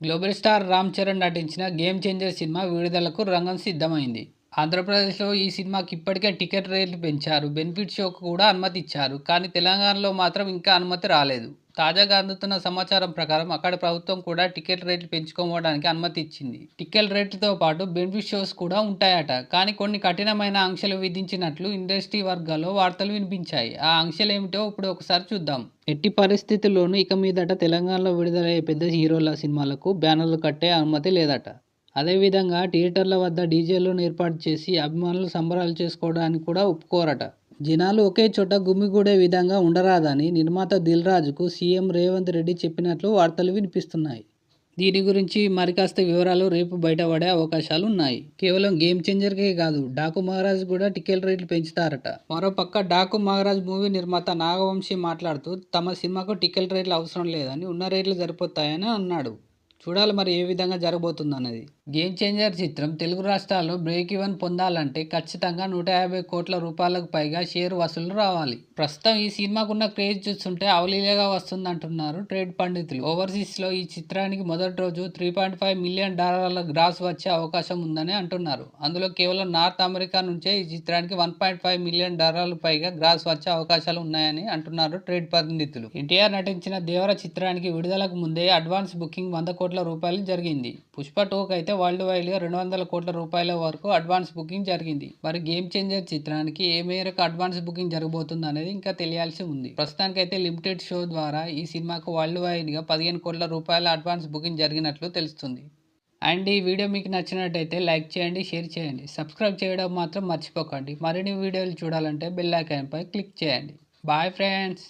Global star Ram Charan నటించిన game changer cinema విడుదలకు రంగం సిద్ధమైంది. ఆంధ్రప్రదేశ్లో ఈ సినిమాకి ఇప్పటికే టికెట్ రేట్లు పెంచారు. బెనిఫిట్ షోకు కూడా అనుమతి ఇచ్చారు. కానీ తెలంగాణలో మాత్రం ఇంకా అనుమతి రాలేదు. తాజాగా అందుతున్న సమాచారం ప్రకారం అక్కడి ప్రభుత్వం కూడా టికెట్ రేట్లు పెంచుకోవడానికి అనుమతి ఇచ్చింది. టికెట్ రేట్లతో పాటు బెనిఫిట్ షోస్ కూడా ఉంటాయట. కానీ కొన్ని కఠినమైన ఆంక్షలు విధించినట్లు ఇండస్ట్రీ వర్గాల్లో వార్తలు వినిపించాయి. ఆ ఆంక్షలు ఏమిటో ఇప్పుడు ఒకసారి చూద్దాం. ఎట్టి పరిస్థితుల్లోనూ ఇక మీదట తెలంగాణలో విడుదలయ్యే పెద్ద హీరోల సినిమాలకు బ్యానర్లు కట్టే అనుమతి లేదట. అదేవిధంగా థియేటర్ల వద్ద డీజేలను ఏర్పాటు చేసి అభిమానులు సంబరాలు చేసుకోవడానికి కూడా ఒప్పుకోరట. జనాలు ఒకే చోట గుమిగూడే విధంగా ఉండరాదని నిర్మాత దిల్ రాజుకు సీఎం రేవంత్ రెడ్డి చెప్పినట్లు వార్తలు వినిపిస్తున్నాయి. దీని గురించి మరికాస్త వివరాలు రేపు బయటపడే అవకాశాలు ఉన్నాయి. కేవలం గేమ్ చేంజర్కే కాదు, డాకు మహారాజ్ కూడా టికెట్ రేట్లు పెంచుతారట. మరోపక్క డాకు మహారాజ్ మూవీ నిర్మాత నాగవంశీ మాట్లాడుతూ తమ సినిమాకు టికెట్ రేట్లు అవసరం లేదని, ఉన్న రేట్లు సరిపోతాయని అన్నాడు. చూడాలి మరి ఏ విధంగా జరగబోతుంది అన్నది. గేమ్ చేంజర్ చిత్రం తెలుగు రాష్ట్రాల్లో బ్రేక్ ఈవెన్ పొందాలంటే ఖచ్చితంగా 150 కోట్ల రూపాయలకు పైగా షేర్ వసూలు రావాలి. ప్రస్తుతం ఈ సినిమాకున్న క్రేజ్ చూస్తుంటే అవలీలగా వస్తుందంటున్నారు ట్రేడ్ పండితులు. ఓవర్సీస్లో ఈ చిత్రానికి మొదటి రోజు $3.5 మిలియన్ గ్రాస్ వచ్చే అవకాశం ఉందని అంటున్నారు. అందులో కేవలం నార్త్ అమెరికా నుంచే ఈ చిత్రానికి $1.5 మిలియన్ పైగా గ్రాస్ వచ్చే అవకాశాలు ఉన్నాయని అంటున్నారు ట్రేడ్ పండితులు. ఎన్టీఆర్ నటించిన దేవర చిత్రానికి విడుదలకు ముందే అడ్వాన్స్ బుకింగ్ 100 కోట్ల రూపాయలు జరిగింది. పుష్ప 2కి అయితే వరల్డ్ వైడ్గా 200 కోట్ల రూపాయల వరకు అడ్వాన్స్ బుకింగ్ జరిగింది. మరి గేమ్ చేంజర్ చిత్రానికి ఏ మేరకు అడ్వాన్స్ బుకింగ్ జరగబోతుంది అనేది ఇంకా తెలియాల్సి ఉంది. ప్రస్తుతానికైతే లిమిటెడ్ షో ద్వారా ఈ సినిమాకు వరల్డ్ వైడ్గా 15 కోట్ల రూపాయల అడ్వాన్స్ బుకింగ్ జరిగినట్లు తెలుస్తుంది. అండ్ ఈ వీడియో మీకు నచ్చినట్టయితే లైక్ చేయండి, షేర్ చేయండి, సబ్స్క్రైబ్ చేయడం మాత్రం మర్చిపోకండి. మరిన్ని వీడియోలు చూడాలంటే బెల్ ఐకాన్పై క్లిక్ చేయండి. Bye friends.